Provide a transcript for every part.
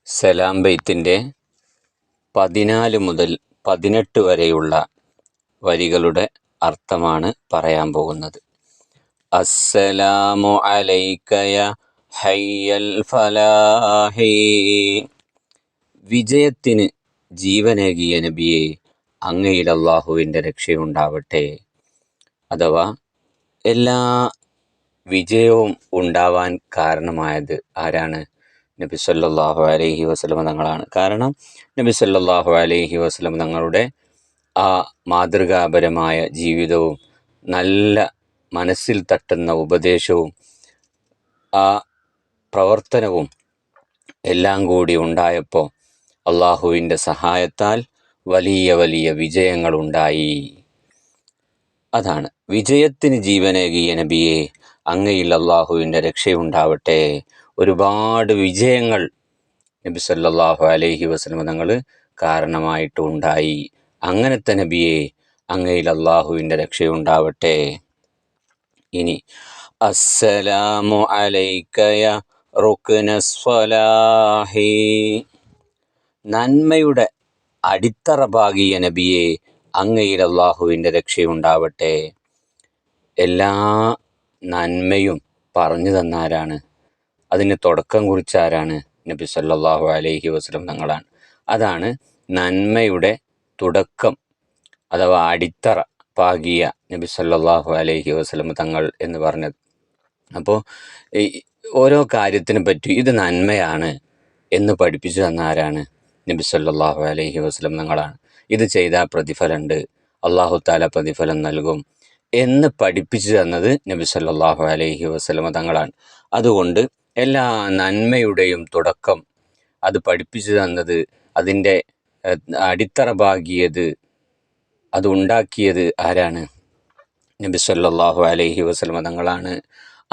സലാം ബൈത്തിൻ്റെ 14 മുതൽ 18 വരെയുള്ള വരികളുടെ അർത്ഥമാണ് പറയാൻ പോകുന്നത്. അസ്സലാമു അലൈക യാ ഹയ്യൽ ഫലാഹി. വിജയത്തിന് ജീവനേകിയ നബിയെ, അങ്ങയിൽ അല്ലാഹുവിൻ്റെ രക്ഷയുണ്ടാവട്ടെ. അഥവാ എല്ലാ വിജയവും ഉണ്ടാവാൻ കാരണമായത് ആരാണ്? നബി സല്ലല്ലാഹു അലൈഹി വസല്ലം തങ്ങളാണ്. കാരണം നബി സല്ലല്ലാഹു അലൈഹി വസല്ലം തങ്ങളുടെ ആ മാതൃകാപരമായ ജീവിതവും നല്ല മനസ്സിൽ തട്ടുന്ന ഉപദേശവും ആ പ്രവർത്തനവും എല്ലാം കൂടി ഉണ്ടായപ്പോൾ അള്ളാഹുവിൻ്റെ സഹായത്താൽ വലിയ വലിയ വിജയങ്ങളുണ്ടായി. അതാണ് വിജയത്തിന് ജീവനേകിയ നബിയെ, അങ്ങയിൽ അള്ളാഹുവിൻ്റെ രക്ഷയുണ്ടാവട്ടെ. ഒരുപാട് വിജയങ്ങൾ നബി സല്ലല്ലാഹു അലൈഹി വസല്ലം തങ്ങൾ കാരണമായിട്ടുണ്ടായി. അങ്ങനത്തെ നബിയെ, അങ്ങയിൽ അള്ളാഹുവിൻ്റെ രക്ഷയുണ്ടാവട്ടെ. ഇനി അസ്സലാമു അലൈക യാ റുക്നസ് സ്വലാഹി. നന്മയുടെ അടിത്തറ പാകിയ നബിയെ, അങ്ങയിൽ അള്ളാഹുവിൻ്റെ രക്ഷയുണ്ടാവട്ടെ. എല്ലാ നന്മയും പറഞ്ഞു തന്നാരാണ്? അതിന് തുടക്കം കുറിച്ചാരാണ്? നബി സല്ലല്ലാഹു അലൈഹി വസല്ലം തങ്ങളാണ്. അതാണ് നന്മയുടെ തുടക്കം അഥവാ അടിത്തറ പാകിയ നബി സല്ലല്ലാഹു അലൈഹി വസല്ലം തങ്ങൾ എന്ന് പറഞ്ഞത്. അപ്പോൾ ഓരോ കാര്യത്തിനെ പറ്റി ഇത് നന്മയാണ് എന്ന് പഠിപ്പിച്ചു തന്നാരാണ്? നബി സല്ലല്ലാഹു അലൈഹി വസല്ലം തങ്ങളാണ്. ഇത് ചെയ്താൽ പ്രതിഫലമുണ്ട്, അല്ലാഹു തആല പ്രതിഫലം നൽകും എന്ന് പഠിപ്പിച്ചു തന്നത് നബി സല്ലല്ലാഹു അലൈഹി വസല്ലം തങ്ങളാണ്. അതുകൊണ്ട് എല്ലാ നന്മയുടെയും തുടക്കം അത് പഠിപ്പിച്ചു തന്നത്, അതിൻ്റെ അടിത്തറ പാകിയത്, അത് ഉണ്ടാക്കിയത് ആരാണ്? നബി സല്ലല്ലാഹു അലൈഹി വസല്ലം തങ്ങളാണ്.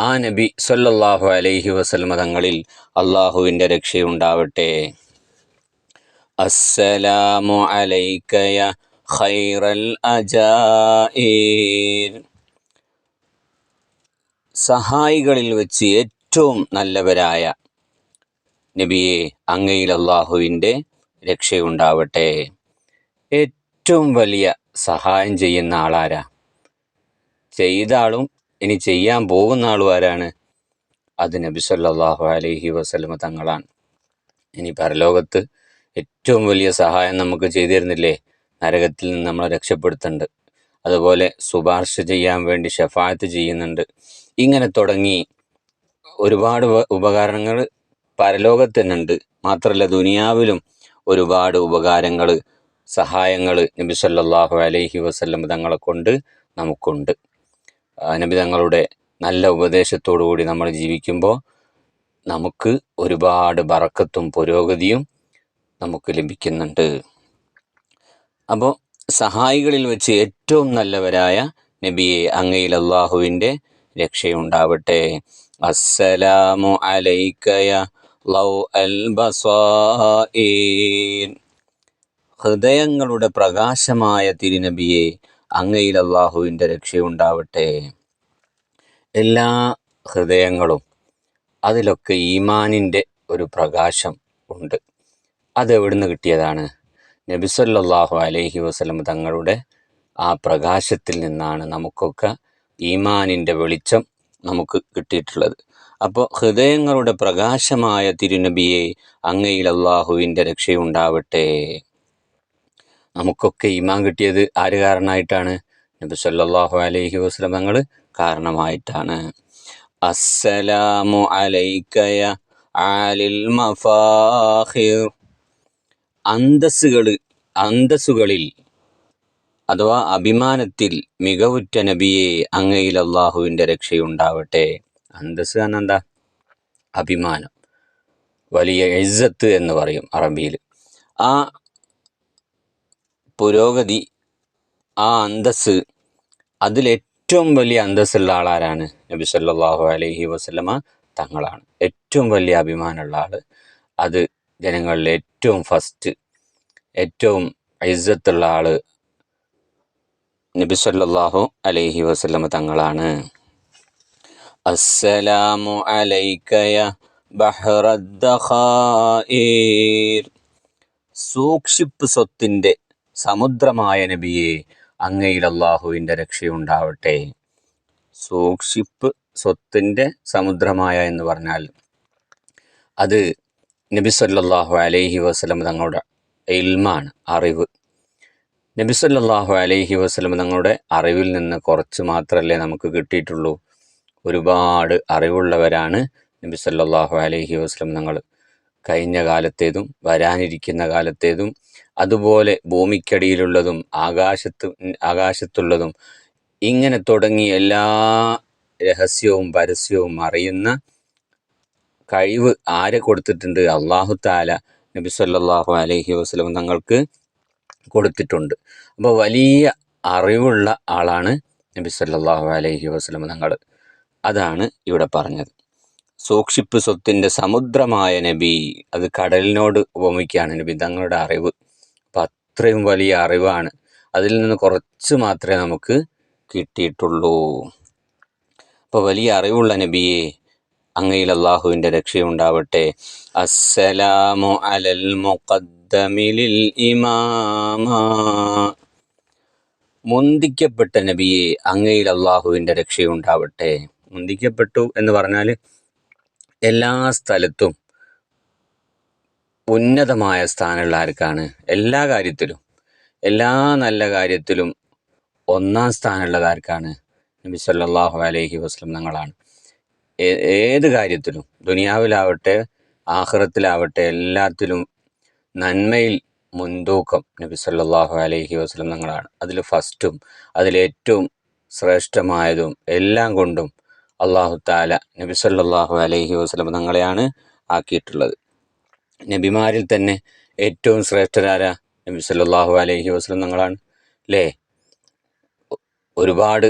ആ നബി സല്ലല്ലാഹു അലൈഹി വസല്ലം തങ്ങളിൽ അള്ളാഹുവിൻ്റെ രക്ഷയുണ്ടാവട്ടെ. അസ്സലാമു അലൈക യാ ഖൈറൽ അജാഇർ. സഹായികളിൽ വെച്ച് ഏറ്റവും നല്ലവരായ നബിയെ, അങ്ങയിൽ അള്ളാഹുവിൻ്റെ രക്ഷയുണ്ടാവട്ടെ. ഏറ്റവും വലിയ സഹായം ചെയ്യുന്ന ആളാരാ? ചെയ്ത ആളും ഇനി ചെയ്യാൻ പോകുന്ന ആളും ആരാണ്? അത് നബി സല്ലല്ലാഹു അലൈഹി വസല്ലം തങ്ങളാണ്. ഇനി പരലോകത്ത് ഏറ്റവും വലിയ സഹായം നമുക്ക് ചെയ്തു തരുന്നില്ലേ? നരകത്തിൽ നിന്ന് നമ്മളെ രക്ഷപ്പെടുത്തുന്നുണ്ട്. അതുപോലെ ശുപാർശ ചെയ്യാൻ വേണ്ടി ശഫാഅത്ത് ചെയ്യുന്നുണ്ട്. ഇങ്ങനെ തുടങ്ങി ഒരുപാട് ഉപകാരങ്ങൾ പരലോകത്ത് തന്നെ ഉണ്ട്. മാത്രമല്ല ദുനിയാവിലും ഒരുപാട് ഉപകാരങ്ങൾ, സഹായങ്ങൾ നബി സല്ലല്ലാഹു അലൈഹി വസല്ലം തങ്ങളെ കൊണ്ട് നമുക്കുണ്ട്. നബി തങ്ങളുടെ നല്ല ഉപദേശത്തോടു കൂടി നമ്മൾ ജീവിക്കുമ്പോൾ നമുക്ക് ഒരുപാട് ബറക്കത്തും പുരോഗതിയും നമുക്ക് ലഭിക്കുന്നുണ്ട്. അപ്പോൾ സഹായികളിൽ വെച്ച് ഏറ്റവും നല്ലവരായ നബിയെ, അങ്ങയിൽ അല്ലാഹുവിൻ്റെ രക്ഷയുണ്ടാവട്ടെ. അസ്സലാമു അലൈക യാ ലൗ അൽ ബസായിർ. ഹൃദയങ്ങളുടെ പ്രകാശമായ തിരുനബിയെ, അങ്ങയിൽ അല്ലാഹുവിൻ്റെ രക്ഷയുണ്ടാവട്ടെ. എല്ലാ ഹൃദയങ്ങളും അതിലൊക്കെ ഈമാനിൻ്റെ ഒരു പ്രകാശം ഉണ്ട്. അതെവിടുന്ന് കിട്ടിയതാണ്? നബി സല്ലല്ലാഹു അലൈഹി വസല്ലം തങ്ങളുടെ ആ പ്രകാശത്തിൽ നിന്നാണ് നമുക്കൊക്കെ ഈമാനിൻ്റെ വെളിച്ചം നമുക്ക് കിട്ടിയിട്ടുള്ളത്. അപ്പോൾ ഹൃദയങ്ങളുടെ പ്രകാശമായ തിരുനബിയെ, അങ്ങയിൽ അല്ലാഹുവിൻ്റെ രക്ഷയുണ്ടാവട്ടെ. നമുക്കൊക്കെ ഈമാൻ കിട്ടിയത് ആര് കാരണമായിട്ടാണ്? നബി സല്ലല്ലാഹു അലൈഹി വസല്ലം തങ്ങൾ കാരണമായിട്ടാണ്. അസ്സലാമു അലൈക യാ ആലിൽ മഫാഖിർ. അന്തസ്സുകളിൽ അഥവാ അഭിമാനത്തിൽ മികവുറ്റ നബിയെ, അങ്ങയിൽ അല്ലാഹുവിൻ്റെ രക്ഷയുണ്ടാവട്ടെ. അന്തസ് എന്ന് എന്താ? അഭിമാനം, വലിയ ഇസ്സത്ത് എന്ന് പറയും അറബിയിൽ. ആ പുരോഗതി, ആ അന്തസ്, അതിലേറ്റവും വലിയ അന്തസ്സുള്ള ആളാരാണ്? നബി സല്ലല്ലാഹു അലൈഹി വസല്ലമ തങ്ങളാണ്. ഏറ്റവും വലിയ അഭിമാനമുള്ള ആൾ, അത് ജനങ്ങളിൽ ഏറ്റവും ഫസ്റ്റ്, ഏറ്റവും ഇസ്സത്തുള്ള ആൾ നബി സല്ലല്ലാഹു അലൈഹി വസല്ലമ തങ്ങളാണ്. അസ്സലാമു അലൈക യാ ബഹ്റദ്ദഖായിർ. സൂക്ഷിപ്പ് സ്വത്തിൻ്റെ സമുദ്രമായ നബിയെ, അങ്ങയിൽ അള്ളാഹുവിൻ്റെ രക്ഷയുണ്ടാവട്ടെ. സൂക്ഷിപ്പ് സ്വത്തിൻ്റെ സമുദ്രമായ എന്ന് പറഞ്ഞാൽ അത് നബി സല്ലല്ലാഹു അലൈഹി വസല്ലം തങ്ങളുടെ ഇൽമാണ്, അറിവ്. നബി സല്ലല്ലാഹു അലൈഹി വസല്ലം തങ്ങളുടെ അറിവിൽ നിന്ന് കുറച്ച് മാത്രമല്ലേ നമുക്ക് കിട്ടിയിട്ടുള്ളൂ. ഒരുപാട് അറിവുള്ളവരാണ് നബി സല്ലല്ലാഹു അലൈഹി വസല്ലം തങ്ങൾ. കഴിഞ്ഞ കാലത്തേതും വരാനിരിക്കുന്ന കാലത്തേതും അതുപോലെ ഭൂമിക്കടിയിലുള്ളതും ആകാശത്തുള്ളതും ഇങ്ങനെ തുടങ്ങി എല്ലാ രഹസ്യവും പരസ്യവും അറിയുന്ന കഴിവ് ആരെ കൊടുത്തിട്ടുണ്ട്? അല്ലാഹു തആല നബി സല്ലല്ലാഹു അലൈഹി വസല്ലം തങ്ങൾക്ക് കൊടുത്തിട്ടുണ്ട്. അപ്പോൾ വലിയ അറിവുള്ള ആളാണ് നബി സല്ലല്ലാഹു അലൈഹി വസല്ലം തങ്ങൾ. അതാണ് ഇവിടെ പറഞ്ഞത്. സൂക്ഷിപ്പ് സ്വത്തിൻ്റെ സമുദ്രമായ നബി, അത് കടലിനോട് ഉപമിക്കുകയാണ് നബി തങ്ങളുടെ അറിവ്. അപ്പം അത്രയും വലിയ അറിവാണ്. അതിൽ നിന്ന് കുറച്ച് മാത്രമേ നമുക്ക് കിട്ടിയിട്ടുള്ളൂ. അപ്പോൾ വലിയ അറിവുള്ള നബിയെ, അങ്ങയിൽ അള്ളാഹുവിൻ്റെ രക്ഷയുണ്ടാവട്ടെ. അസ്സലാമു അലൽ മുഖദ്ദമി ലിൽ ഇമാമ. മുന്തിക്കപ്പെട്ട നബിയെ, അങ്ങയിൽ അള്ളാഹുവിൻ്റെ രക്ഷയുണ്ടാവട്ടെ. മുന്തിക്കപ്പെട്ടു എന്ന് പറഞ്ഞാൽ എല്ലാ സ്ഥലത്തും ഉന്നതമായ സ്ഥാനമുള്ള ആർക്കാണ്? എല്ലാ കാര്യത്തിലും, എല്ലാ നല്ല കാര്യത്തിലും ഒന്നാം സ്ഥാനമുള്ളത് ആർക്കാണ്? നബി സല്ലല്ലാഹു അലൈഹി വസല്ലം തങ്ങളാണ്. ഏത് കാര്യത്തിലും, ദുനിയാവിലാവട്ടെ ആഖിറത്തിലാവട്ടെ, എല്ലാത്തിലും നന്മയിൽ മുൻതൂക്കം നബി സല്ലല്ലാഹു അലൈഹി വസല്ലം തങ്ങളാണ്. അതിൽ ഫസ്റ്റും അതിലേറ്റവും ശ്രേഷ്ഠമായതും എല്ലാം കൊണ്ടും അല്ലാഹു തആല നബി സല്ലല്ലാഹു അലൈഹി വസല്ലം തങ്ങളെയാണ് ആക്കിയിട്ടുള്ളത്. നബിമാരിൽ തന്നെ ഏറ്റവും ശ്രേഷ്ഠരാരാ? നബി സല്ലല്ലാഹു അലൈഹി വസല്ലം തങ്ങളാണ് അല്ലേ? ഒരുപാട്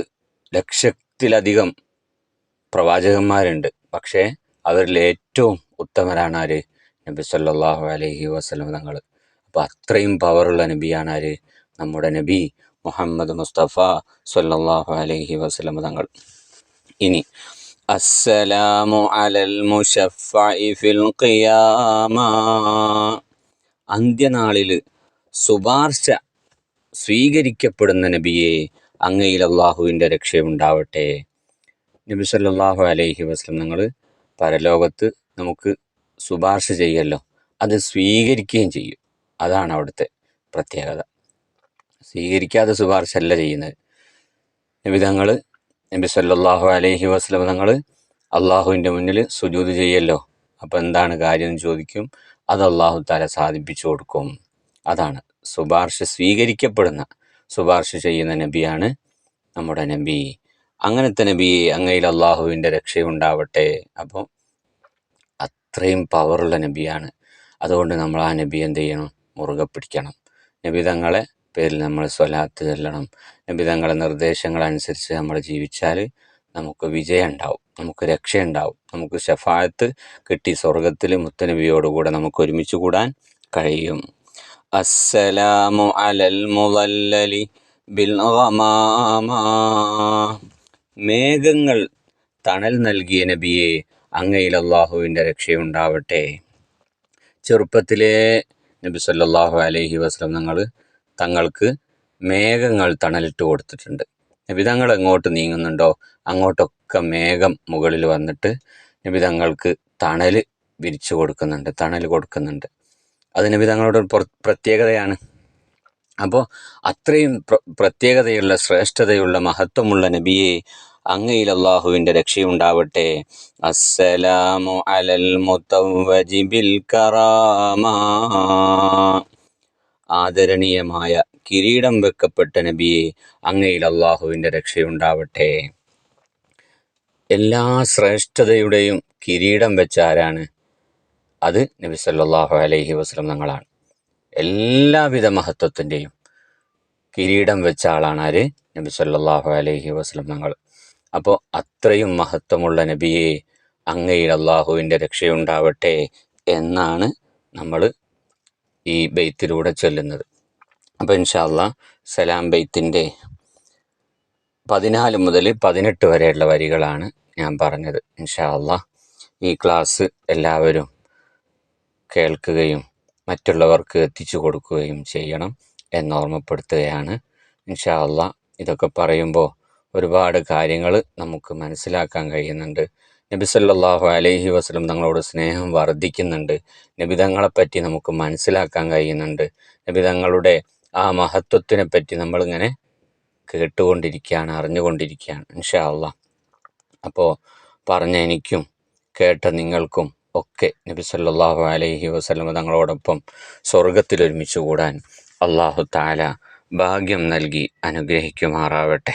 ലക്ഷത്തിലധികം പ്രവാചകന്മാരുണ്ട്. പക്ഷേ അവരിൽ ഏറ്റവും ഉത്തമരാണ് ആര്? നബി സല്ലല്ലാഹു അലൈഹി വസല്ലം തങ്ങൾ. അപ്പോൾ അത്രയും പവറുള്ള നബിയാണ് ആര്? നമ്മുടെ നബി മുഹമ്മദ് മുസ്തഫ സല്ലല്ലാഹു അലൈഹി വസല്ലം തങ്ങൾ. ഇനി അസ്സലാമു അലൽ മുശഫ്ഫഇ ഫിൽ ഖിയാമ. അന്ത്യനാളിൽ ശുപാർശ സ്വീകരിക്കപ്പെടുന്ന നബിയെ, അങ്ങയിൽ അള്ളാഹുവിൻ്റെ രക്ഷയുണ്ടാവട്ടെ. നബി സല്ലല്ലാഹു അലൈഹി വസല്ലം തങ്ങൾ പരലോകത്ത് നമുക്ക് ശുപാർശ ചെയ്യല്ലോ, അത് സ്വീകരിക്കുകയും ചെയ്യും. അതാണ് അവിടുത്തെ പ്രത്യേകത. സ്വീകരിക്കാതെ ശുപാർശ അല്ല ചെയ്യുന്നത്. നബി സല്ലല്ലാഹു അലൈഹി വസല്ലം തങ്ങൾ അള്ളാഹുവിൻ്റെ മുന്നിൽ സുജൂദ് ചെയ്യല്ലോ. അപ്പോൾ എന്താണ് കാര്യം എന്ന് ചോദിക്കും. അത് അള്ളാഹു തആല സാധിപ്പിച്ചു കൊടുക്കും. അതാണ് ശുപാർശ സ്വീകരിക്കപ്പെടുന്ന, ശുപാർശ ചെയ്യുന്ന നബിയാണ് നമ്മുടെ നബി. അങ്ങനത്തെ നബിയെ, അങ്ങയിൽ അള്ളാഹുവിൻ്റെ രക്ഷയുണ്ടാവട്ടെ. അപ്പോൾ അത്രയും പവറുള്ള നബിയാണ്. അതുകൊണ്ട് നമ്മൾ ആ നബി എന്ത് ചെയ്യണം? മുറുകെ പിടിക്കണം. നബി തങ്ങളെ പേരിൽ നമ്മൾ സ്വലാത്ത് ചൊല്ലണം. നബി തങ്ങളെ നിർദ്ദേശങ്ങളനുസരിച്ച് നമ്മൾ ജീവിച്ചാൽ നമുക്ക് വിജയം ഉണ്ടാവും, നമുക്ക് രക്ഷയുണ്ടാവും, നമുക്ക് ശഫാഅത്ത് കിട്ടി സ്വർഗത്തിൽ മുത്തനബിയോടുകൂടെ നമുക്ക് ഒരുമിച്ച് കൂടാൻ കഴിയും. അസ്സലാമു അലൽ മുളല്ലലി ബിൽ ഗമാമ. മേഘങ്ങൾ തണൽ നൽകിയ നബിയെ, അങ്ങയിൽ അള്ളാഹുവിൻ്റെ രക്ഷയുണ്ടാവട്ടെ. ചെറുപ്പത്തിലേ നബി സല്ലല്ലാഹു അലൈഹി വസല്ലം തങ്ങൾക്ക് മേഘങ്ങൾ തണലിട്ട് കൊടുത്തിട്ടുണ്ട്. നബി തങ്ങൾ എങ്ങോട്ട് നീങ്ങുന്നുണ്ടോ അങ്ങോട്ടൊക്കെ മേഘം മുകളിൽ വന്നിട്ട് നബി തങ്ങൾക്ക് തണൽ വിരിച്ചു കൊടുക്കുന്നുണ്ട്, തണൽ കൊടുക്കുന്നുണ്ട്. അത് നബി തങ്ങളുടെ പ്രത്യേകതയാണ്. അപ്പോൾ അത്രയും പ്രത്യേകതയുള്ള, ശ്രേഷ്ഠതയുള്ള, മഹത്വമുള്ള നബിയെ, അങ്ങയിൽ അള്ളാഹുവിൻ്റെ രക്ഷയുണ്ടാവട്ടെ. അസ്സലാമു അലൽ മുതവ്വജി ബിൽ കറാമ. ആദരണീയമായ കിരീടം വെക്കപ്പെട്ട നബിയെ, അങ്ങയിൽ അള്ളാഹുവിൻ്റെ രക്ഷയുണ്ടാവട്ടെ. എല്ലാ ശ്രേഷ്ഠതയുടെയും കിരീടം വെച്ച ആരാണ്? അത് നബി സല്ലല്ലാഹു അലൈഹി വസല്ലം തങ്ങളാണ്. എല്ലാവിധ മഹത്വത്തിൻ്റെയും കിരീടം വെച്ച ആളാണ് ആര്? നബി സല്ലല്ലാഹു അലൈഹി വസല്ലം തങ്ങൾ. അപ്പോൾ അത്രയും മഹത്വമുള്ള നബിയെ, അങ്ങയിൽ അള്ളാഹുവിൻ്റെ രക്ഷയുണ്ടാവട്ടെ എന്നാണ് നമ്മൾ ഈ ബെയ്ത്തിലൂടെ ചൊല്ലുന്നത്. അപ്പോൾ ഇൻഷാ അല്ലാഹ് സലാം ബെയ്ത്തിൻ്റെ 14 മുതൽ 18 വരെയുള്ള വരികളാണ് ഞാൻ പറഞ്ഞത്. ഇൻഷാ അല്ലാഹ് ഈ ക്ലാസ് എല്ലാവരും കേൾക്കുകയും മറ്റുള്ളവർക്ക് എത്തിച്ചു കൊടുക്കുകയും ചെയ്യണം എന്നോർമ്മപ്പെടുത്തുകയാണ്. ഇൻഷാ അള്ളാ ഇതൊക്കെ പറയുമ്പോൾ ഒരുപാട് കാര്യങ്ങൾ നമുക്ക് മനസ്സിലാക്കാൻ കഴിയുന്നുണ്ട്. നബി സല്ലല്ലാഹു അലൈഹി വസല്ലം തങ്ങളോട് സ്നേഹം വർദ്ധിക്കുന്നുണ്ട്. നബി തങ്ങളെപ്പറ്റി നമുക്ക് മനസ്സിലാക്കാൻ കഴിയുന്നുണ്ട്. നബി തങ്ങളുടെ ആ മഹത്വത്തിനെ പറ്റി നമ്മളിങ്ങനെ കേട്ടുകൊണ്ടിരിക്കുകയാണ്, അറിഞ്ഞുകൊണ്ടിരിക്കുകയാണ് ഇൻഷാ അള്ളാ. അപ്പോൾ പറഞ്ഞ എനിക്കും കേട്ട നിങ്ങൾക്കും ഒക്കെ നബി സല്ലല്ലാഹു അലൈഹി വസല്ലം തങ്ങളോടൊപ്പം സ്വർഗത്തിൽ ഒരുമിച്ച് കൂടാൻ അല്ലാഹു തആല ഭാഗ്യം നൽകി അനുഗ്രഹിക്കുമാറാവട്ടെ.